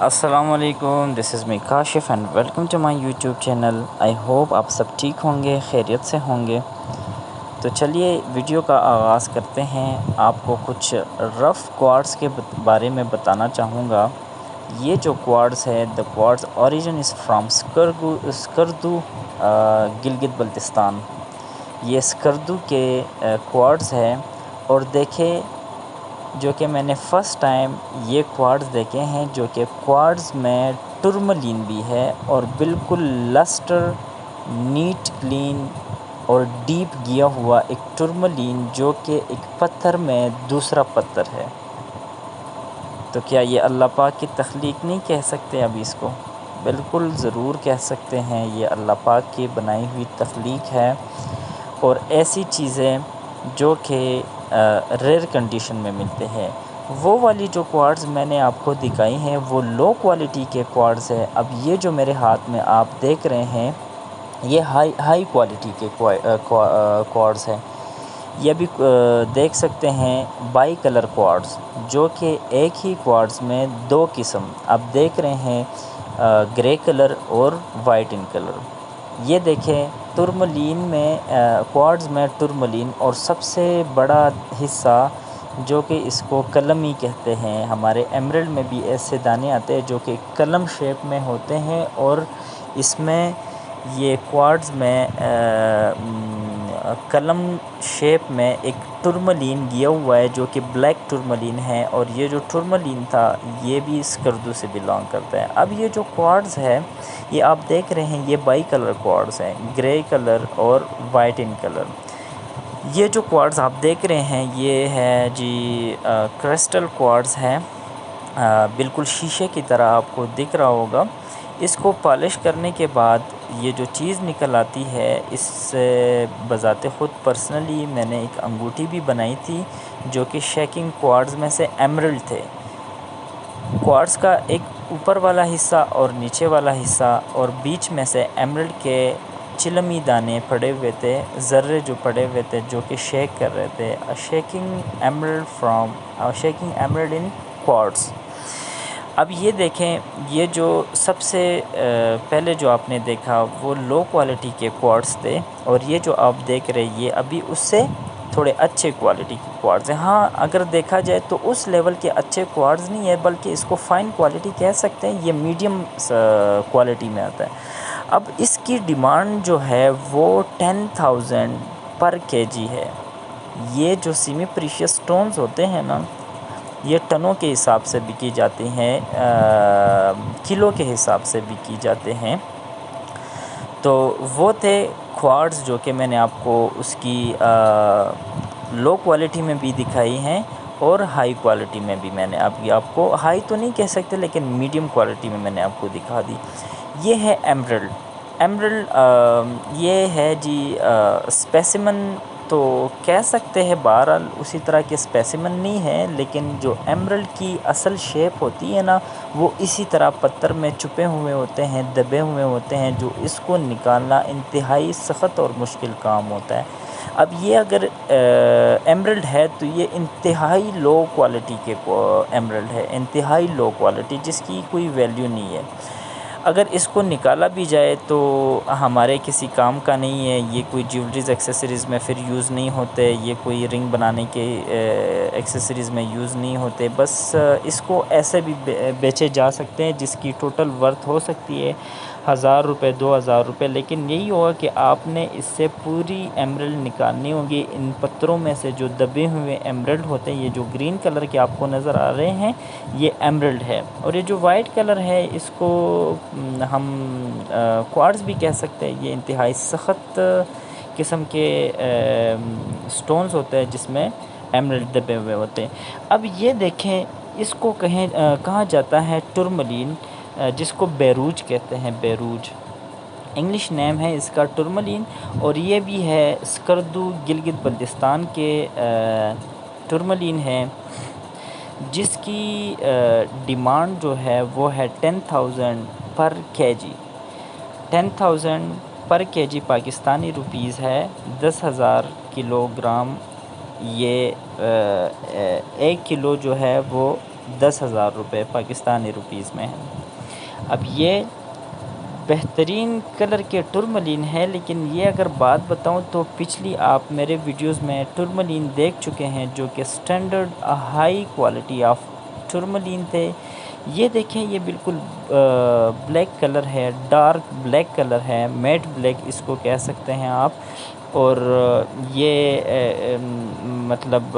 السلام علیکم، this is me Kashif and welcome to my YouTube channel. I hope آپ سب ٹھیک ہوں گے، خیریت سے ہوں گے۔ تو چلیے ویڈیو کا آغاز کرتے ہیں۔ آپ کو کچھ رف کوارٹز کے بارے میں بتانا چاہوں گا۔ یہ جو کوارٹز ہے، the quartz origin is from Skardu, Gilgit Baltistan. یہ اسکردو کے کوارٹز ہے، اور دیکھیں جو کہ میں نے فرسٹ ٹائم یہ کوارٹز دیکھے ہیں، جو کہ کوارٹز میں ٹرملین بھی ہے اور بالکل لسٹر، نیٹ، کلین اور ڈیپ گیا ہوا ایک ٹرملین، جو کہ ایک پتھر میں دوسرا پتھر ہے۔ تو کیا یہ اللہ پاک کی تخلیق نہیں کہہ سکتے؟ اب اس کو بالکل ضرور کہہ سکتے ہیں، یہ اللہ پاک کی بنائی ہوئی تخلیق ہے۔ اور ایسی چیزیں جو کہ ریئر کنڈیشن میں ملتے ہیں، وہ والی جو کوارٹز میں نے آپ کو دکھائی ہیں وہ لو کوالٹی کے کوارٹز ہے۔ اب یہ جو میرے ہاتھ میں آپ دیکھ رہے ہیں، یہ ہائی کوالٹی کے کوارٹز ہیں۔ یہ بھی دیکھ سکتے ہیں بائی کلر کوارٹز، جو کہ ایک ہی کوارٹز میں دو قسم آپ دیکھ رہے ہیں، گرے کلر اور وائٹ ان کلر۔ یہ دیکھیں ٹرملین میں، کوارٹز میں ٹرملین، اور سب سے بڑا حصہ جو کہ اس کو قلم ہی کہتے ہیں۔ ہمارے ایمرلڈ میں بھی ایسے دانے آتے ہیں جو کہ قلم شیپ میں ہوتے ہیں، اور اس میں یہ کوارٹز میں قلم شیپ میں ایک ٹرملین گیا ہوا ہے، جو کہ بلیک ٹرملین ہے۔ اور یہ جو ٹرملین تھا یہ بھی اسکردو سے بلانگ کرتا ہے۔ اب یہ جو کوارٹز ہے، یہ آپ دیکھ رہے ہیں، یہ بائی کلر کوارٹز ہیں، گرے کلر اور وائٹ ان کلر۔ یہ جو کوارٹز آپ دیکھ رہے ہیں، یہ ہے جی کرسٹل کوارٹز ہے، بالکل شیشے کی طرح آپ کو دکھ رہا ہوگا۔ اس کو پالش کرنے کے بعد یہ جو چیز نکل آتی ہے، اس سے بذات خود پرسنلی میں نے ایک انگوٹھی بھی بنائی تھی، جو کہ شیکنگ کوارٹز میں سے ایمرلڈ تھے۔ کوارٹز کا ایک اوپر والا حصہ اور نیچے والا حصہ، اور بیچ میں سے ایمرلڈ کے چلمی دانے پڑے ہوئے تھے، ذرے جو پڑے ہوئے تھے، جو کہ شیک کر رہے تھے۔ شیکنگ ایمرلڈ ان کوارٹز۔ اب یہ دیکھیں، یہ جو سب سے پہلے جو آپ نے دیکھا وہ لو کوالٹی کے کوارٹز تھے، اور یہ جو آپ دیکھ رہے یہ ابھی اس سے تھوڑے اچھے کوالٹی کے کوارٹز ہیں۔ ہاں، اگر دیکھا جائے تو اس لیول کے اچھے کوارٹز نہیں ہے، بلکہ اس کو فائن کوالٹی کہہ سکتے ہیں۔ یہ میڈیم کوالٹی میں آتا ہے۔ اب اس کی ڈیمانڈ جو ہے وہ 10,000 پر کے جی ہے۔ یہ جو سیمی پریشیس سٹونز ہوتے ہیں نا، یہ ٹنوں کے حساب سے بکی جاتے ہیں، کلو کے حساب سے بکی جاتے ہیں۔ تو وہ تھے کوارٹز جو کہ میں نے آپ کو اس کی لو کوالٹی میں بھی دکھائی ہیں، اور ہائی کوالٹی میں بھی میں نے آپ کو، ہائی تو نہیں کہہ سکتے لیکن میڈیم کوالٹی میں نے آپ کو دکھا دی۔ یہ ہے ایمرلڈ، یہ ہے جی اسپیسیمن تو کہہ سکتے ہیں، بہرحال اسی طرح کے اسپیسیمن نہیں ہے، لیکن جو ایمرلڈ کی اصل شیپ ہوتی ہے نا، وہ اسی طرح پتھر میں چھپے ہوئے ہوتے ہیں، دبے ہوئے ہوتے ہیں، جو اس کو نکالنا انتہائی سخت اور مشکل کام ہوتا ہے۔ اب یہ اگر ایمرلڈ ہے تو یہ انتہائی لو کوالٹی کے ایمرلڈ ہے، انتہائی لو کوالٹی، جس کی کوئی ویلیو نہیں ہے۔ اگر اس کو نکالا بھی جائے تو ہمارے کسی کام کا نہیں ہے، یہ کوئی جیولریز ایکسیسریز میں پھر یوز نہیں ہوتے، یہ کوئی رنگ بنانے کے ایکسیسریز میں یوز نہیں ہوتے، بس اس کو ایسے بھی بیچے جا سکتے ہیں، جس کی ٹوٹل ورتھ ہو سکتی ہے 1,000 روپے، 2,000 روپے، لیکن یہی ہوگا کہ آپ نے اس سے پوری ایمرلڈ نکالنی ہوگی۔ ان پتھروں میں سے جو دبے ہوئے ایمرلڈ ہوتے ہیں، یہ جو گرین کلر کے آپ کو نظر آ رہے ہیں، یہ ایمرلڈ ہے، اور یہ جو وائٹ کلر ہے اس کو ہم کوارٹز بھی کہہ سکتے ہیں۔ یہ انتہائی سخت قسم کے سٹونز ہوتے ہیں جس میں ایمرلڈ دبے ہوئے ہوتے ہیں۔ اب یہ دیکھیں، اس کو کہا جاتا ہے ٹرملین، جس کو بیروج کہتے ہیں، بیروج انگلش نیم ہے اس کا، ٹرملین۔ اور یہ بھی ہے اسکردو، گلگت بلتستان کے ٹرملین ہے، جس کی ڈیمانڈ جو ہے وہ ہے 10,000 پر کے جی۔ 10,000 پر کے جی پاکستانی روپیز ہے، 10,000 کلو گرام۔ یہ 1 کلو جو ہے وہ 10,000 روپے پاکستانی روپیز میں ہے۔ اب یہ بہترین کلر کے ٹرملین ہے، لیکن یہ اگر بات بتاؤں تو پچھلی آپ میرے ویڈیوز میں ٹرملین دیکھ چکے ہیں جو کہ سٹینڈرڈ ہائی کوالٹی آف ٹرملین تھے۔ یہ دیکھیں یہ بالکل بلیک کلر ہے، ڈارک بلیک کلر ہے، میٹ بلیک اس کو کہہ سکتے ہیں آپ۔ اور یہ مطلب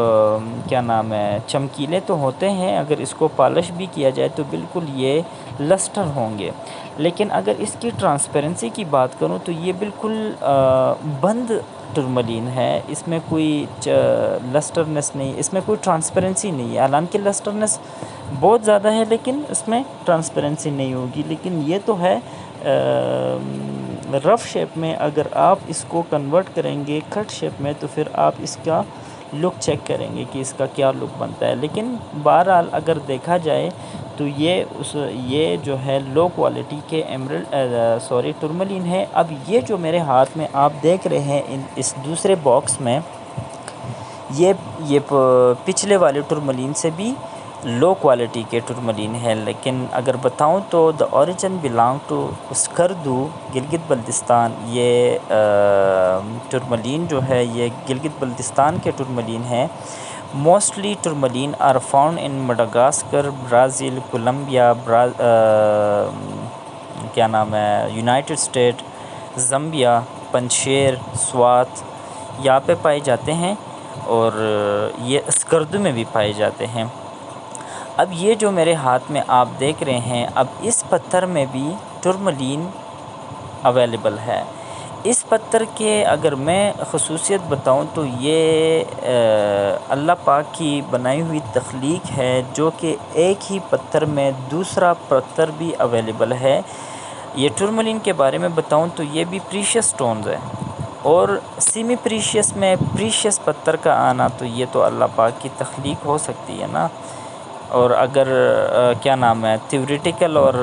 کیا نام ہے، چمکیلے تو ہوتے ہیں، اگر اس کو پالش بھی کیا جائے تو بالکل یہ لسٹر ہوں گے۔ لیکن اگر اس کی ٹرانسپیرنسی کی بات کروں تو یہ بالکل بند ٹرملین ہے، اس میں کوئی لسٹرنس نہیں، اس میں کوئی ٹرانسپیرنسی نہیں ہے۔ حالانکہ لسٹرنس بہت زیادہ ہے لیکن اس میں ٹرانسپیرنسی نہیں ہوگی۔ لیکن یہ تو ہے رف شیپ میں، اگر آپ اس کو کنورٹ کریں گے کٹ شیپ میں تو پھر آپ اس کا لک چیک کریں گے کہ اس کا کیا لک بنتا ہے۔ لیکن بہرحال اگر دیکھا جائے تو یہ جو ہے لو کوالٹی کے ٹرملین ہے۔ اب یہ جو میرے ہاتھ میں آپ دیکھ رہے ہیں اس دوسرے باکس میں، یہ پچھلے والے ٹرملین سے بھی لو کوالٹی کے ٹرملین ہے۔ لیکن اگر بتاؤں تو the origin belong to Skardu Gilgit Baltistan. یہ ٹرملین جو ہے یہ گلگت بلتستان کے ٹرملین ہیں۔ Mostly tourmaline are found in Madagascar, Brazil, Colombia, کیا نام ہے، united state, Zambia, Panjshir, Swat, یہاں پہ پائے جاتے ہیں، اور یہ اسکردو میں بھی پائے جاتے ہیں۔ اب یہ جو میرے ہاتھ میں آپ دیکھ رہے ہیں، اب اس پتھر میں بھی ٹرملین اویلیبل ہے۔ اس پتھر کے اگر میں خصوصیت بتاؤں تو یہ اللہ پاک کی بنائی ہوئی تخلیق ہے، جو کہ ایک ہی پتھر میں دوسرا پتھر بھی اویلیبل ہے۔ یہ ٹرملین کے بارے میں بتاؤں تو یہ بھی پریشیس سٹونز ہے، اور سیمی پریشیس میں پریشیس پتھر کا آنا تو یہ تو اللہ پاک کی تخلیق ہو سکتی ہے نا۔ اور اگر کیا نام ہے تھیوریٹیکل اور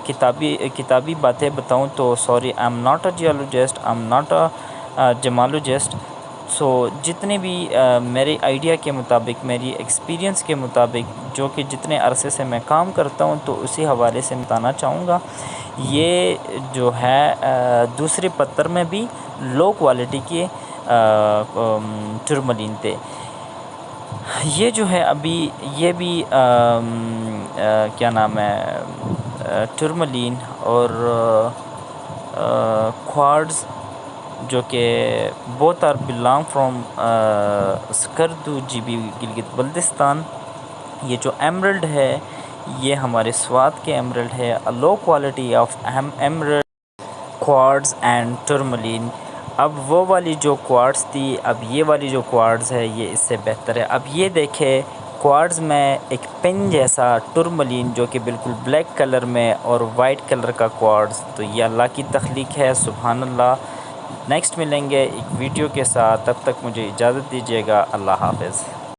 کتابی باتیں بتاؤں تو sorry, I am not a geologist, I am not a gemologist. So جتنے بھی میرے آئیڈیا کے مطابق، میری ایکسپیرینس کے مطابق، جو کہ جتنے عرصے سے میں کام کرتا ہوں، تو اسی حوالے سے بتانا چاہوں گا۔ یہ جو ہے دوسرے پتھر میں بھی لو کوالٹی کے ٹرملین تھے۔ یہ جو ہے ابھی یہ بھی کیا نام ہے ٹرملین اور کوارٹز، جو کہ both are belong from Skardu G B Gilgit Baltistan. یہ جو ایمرلڈ ہے یہ ہمارے سوات کے ایمرلڈ ہے، low quality of emerald, quartz and tourmaline. اب وہ والی جو کوارٹز تھی، اب یہ والی جو کوارٹز ہے یہ اس سے بہتر ہے۔ اب یہ دیکھے کوارٹز میں ایک پن جیسا ٹرملین جو کہ بالکل بلیک کلر میں اور وائٹ کلر کا کوارٹز، تو یہ اللہ کی تخلیق ہے، سبحان اللہ۔ نیکسٹ ملیں گے ایک ویڈیو کے ساتھ، تب تک مجھے اجازت دیجیے گا، اللہ حافظ۔